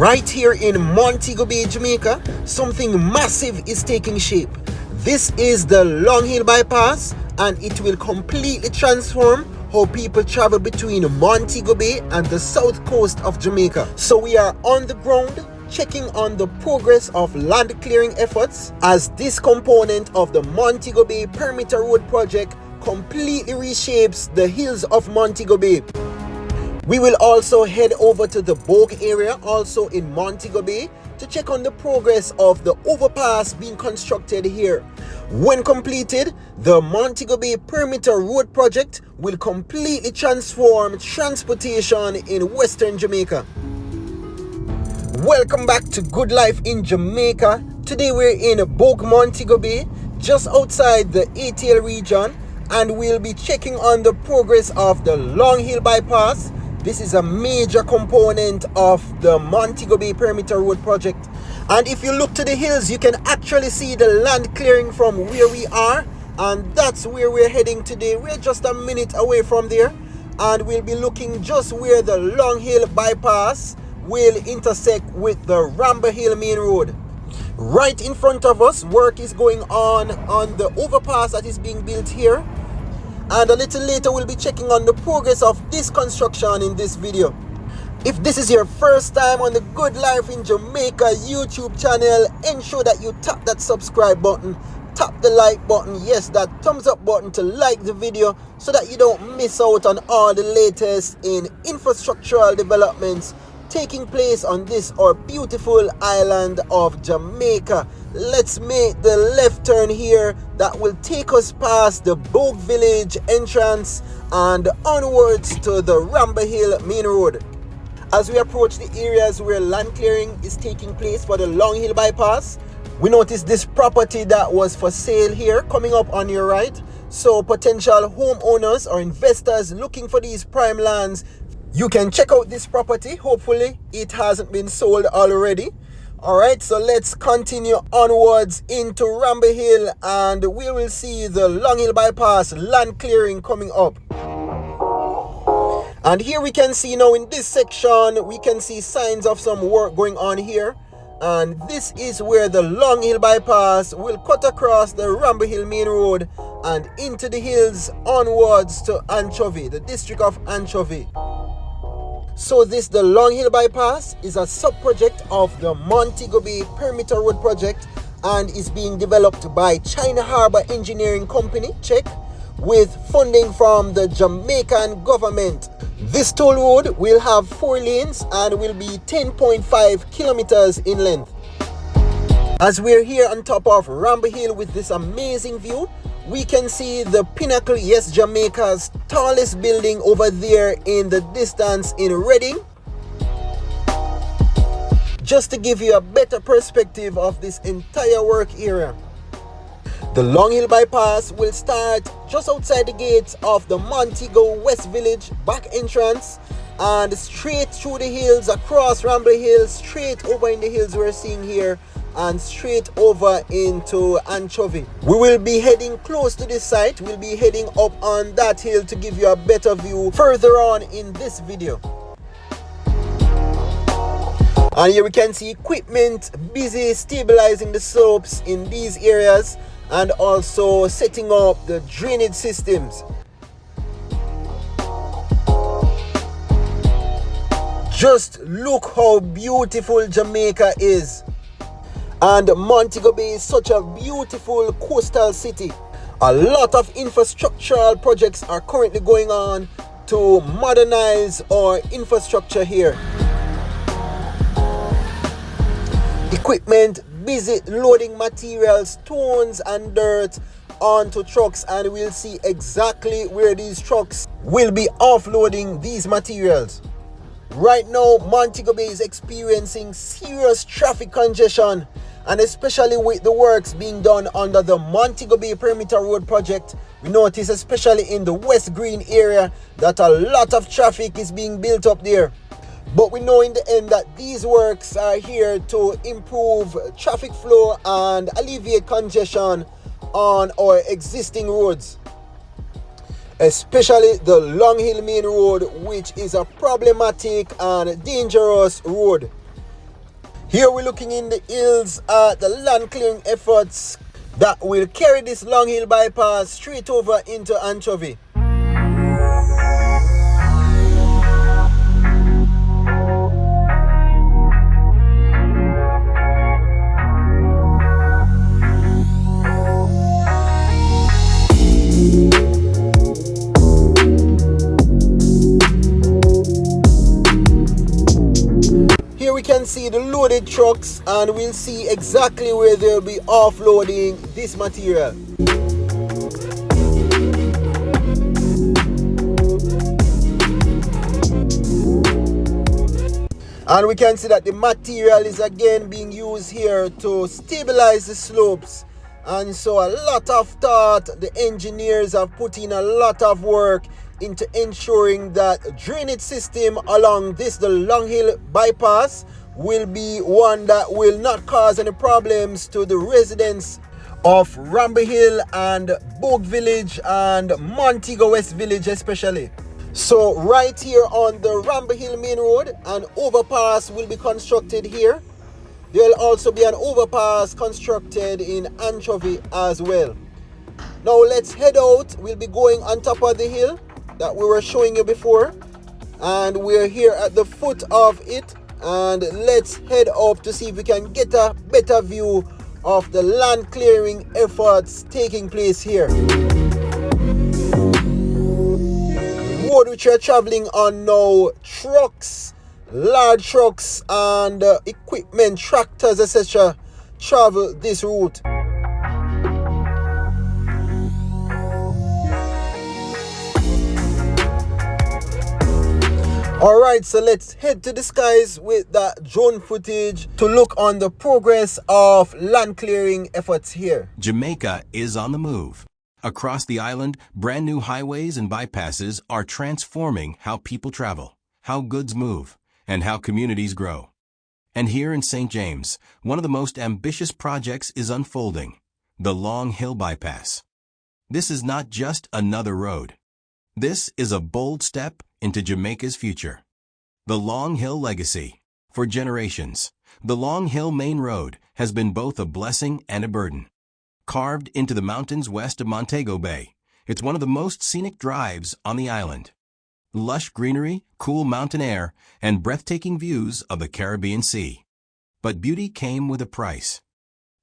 Right here in Montego Bay, Jamaica, something massive is taking shape. This is the Long Hill Bypass, and it will completely transform how people travel between Montego Bay and the south coast of Jamaica. So we are on the ground checking on the progress of land clearing efforts as this component of the Montego Bay Perimeter Road project completely reshapes the hills of Montego Bay. We will also head over to the Bogue area, also in Montego Bay, to check on the progress of the overpass being constructed here. When completed, the Montego Bay Perimeter Road project will completely transform transportation in Western Jamaica. Welcome back to Good Life in Jamaica. Today we're in Bogue, Montego Bay, just outside the ATL region, and we'll be checking on the progress of the Long Hill Bypass. This is a major component of the Montego Bay Perimeter Road project. And if you look to the hills, you can actually see the land clearing from where we are. And that's where we're heading today. We're just a minute away from there. And we'll be looking just where the Long Hill Bypass will intersect with the Ramble Hill Main Road. Right in front of us, work is going on the overpass that is being built here. And a little later we'll be checking on the progress of this construction in this video. If this is your first time on the Good Life in Jamaica YouTube channel, ensure that you tap that subscribe button, tap the like button, yes, that thumbs up button to like the video so that you don't miss out on all the latest in infrastructural developments taking place on this our beautiful island of Jamaica. Let's make the left turn here that will take us past the Bogue village entrance and onwards to the Ramble Hill Main Road. As we approach the areas where land clearing is taking place for the Long Hill Bypass, we notice this property that was for sale here coming up on your right. So potential homeowners or investors looking for these prime lands, you can check out this property. Hopefully it hasn't been sold already. Alright, so let's continue onwards into Ramble Hill and we will see the Long Hill Bypass land clearing coming up. And here we can see now in this section, we can see signs of some work going on here. And this is where the Long Hill Bypass will cut across the Ramble Hill Main Road and into the hills onwards to Anchovy, the district of Anchovy. So the Long Hill Bypass is a sub-project of the Montego Bay Perimeter Road project and is being developed by China Harbour Engineering Company, check, with funding from the Jamaican government. This toll road will have 4 lanes and will be 10.5 kilometers in length. As we're here on top of Ramble Hill with this amazing view, we can see the pinnacle, yes, Jamaica's tallest building over there in the distance in Reading. Just to give you a better perspective of this entire work area. The Long Hill Bypass will start just outside the gates of the Montego West Village back entrance and straight through the hills, across Ramble Hill, straight over in the hills we're seeing here, and straight over into Anchovy. We will be heading close to this site. We'll be heading up on that hill to give you a better view further on in this video. And here we can see equipment busy stabilizing the slopes in these areas and also setting up the drainage systems. Just look how beautiful Jamaica is. And Montego Bay is such a beautiful coastal city. A lot of infrastructural projects are currently going on to modernize our infrastructure here. Equipment busy loading materials, stones and dirt onto trucks, and we'll see exactly where these trucks will be offloading these materials. Right now, Montego Bay is experiencing serious traffic congestion, and especially with the works being done under the Montego Bay Perimeter Road project, we notice especially in the West Green area that a lot of traffic is being built up there. But we know in the end that these works are here to improve traffic flow and alleviate congestion on our existing roads, especially the Long Hill Main Road, which is a problematic and dangerous road. Here we're looking in the hills at the land clearing efforts that will carry this long hill bypass straight over into Anchovy. Here we can see the loaded trucks, and we'll see exactly where they'll be offloading this material. And we can see that the material is again being used here to stabilize the slopes. And so a lot of thought, the engineers have put in a lot of work into ensuring that drainage system along the long hill bypass will be one that will not cause any problems to the residents of Ramble Hill and Bogue Village and Montego West Village especially. So right here on the Ramble Hill main road, an overpass will be constructed here. There will also be an overpass constructed in Anchovy as well. Now let's head out. We'll be going on top of the hill that we were showing you before, and we're here at the foot of it, and let's head up to see if we can get a better view of the land clearing efforts taking place here. The road which we're traveling on now, trucks, large trucks and equipment, tractors, etc. travel this route. Alright, so let's head to the skies with that drone footage to look on the progress of land clearing efforts here. Jamaica is on the move. Across the island, brand new highways and bypasses are transforming how people travel, how goods move, and how communities grow. And here in St. James, one of the most ambitious projects is unfolding, the Long Hill Bypass. This is not just another road. This is a bold step into Jamaica's future. The Long Hill legacy. For generations, the Long Hill Main Road has been both a blessing and a burden. Carved into the mountains west of Montego Bay, it's one of the most scenic drives on the island. Lush greenery, cool mountain air, and breathtaking views of the Caribbean Sea. But beauty came with a price.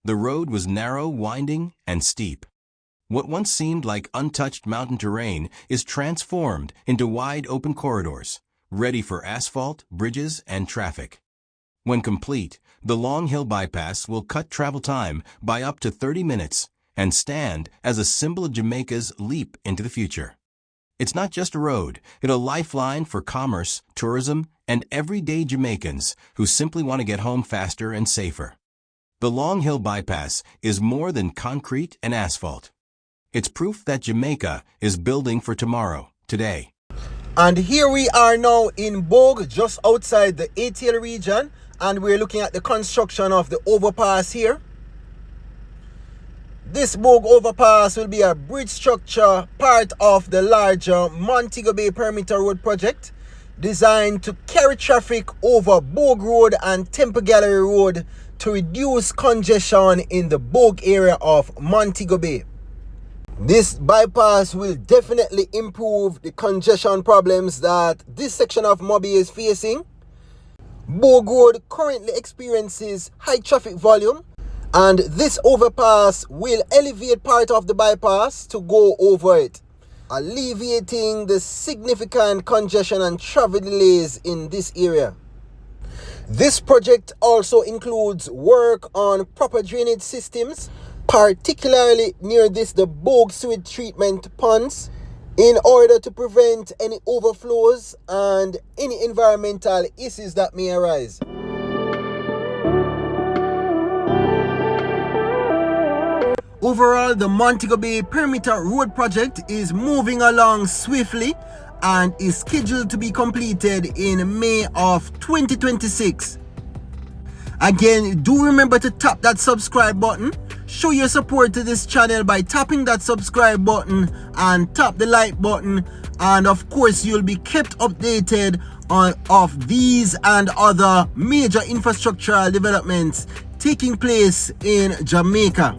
The road was narrow, winding, and steep. What once seemed like untouched mountain terrain is transformed into wide open corridors, ready for asphalt, bridges, and traffic. When complete, the Long Hill Bypass will cut travel time by up to 30 minutes and stand as a symbol of Jamaica's leap into the future. It's not just a road, it's a lifeline for commerce, tourism, and everyday Jamaicans who simply want to get home faster and safer. The Long Hill Bypass is more than concrete and asphalt. It's proof that Jamaica is building for tomorrow, today. And here we are now in Bogue, just outside the ATL region, and we're looking at the construction of the overpass here. This Bogue overpass will be a bridge structure, part of the larger Montego Bay Perimeter Road project, designed to carry traffic over Bogue Road and Temple Gallery Road to reduce congestion in the Bogue area of Montego Bay. This bypass will definitely improve the congestion problems that this section of Moby is facing. Bogue Road currently experiences high traffic volume, and this overpass will elevate part of the bypass to go over it, alleviating the significant congestion and travel delays in this area. This project also includes work on proper drainage systems, particularly near the Bogue sewage treatment ponds, in order to prevent any overflows and any environmental issues that may arise. Overall, the Montego Bay Perimeter Road project is moving along swiftly and is scheduled to be completed in May of 2026. Again, do remember to tap that subscribe button. Show your support to this channel by tapping that subscribe button and tap the like button, and of course you'll be kept updated of these and other major infrastructural developments taking place in Jamaica.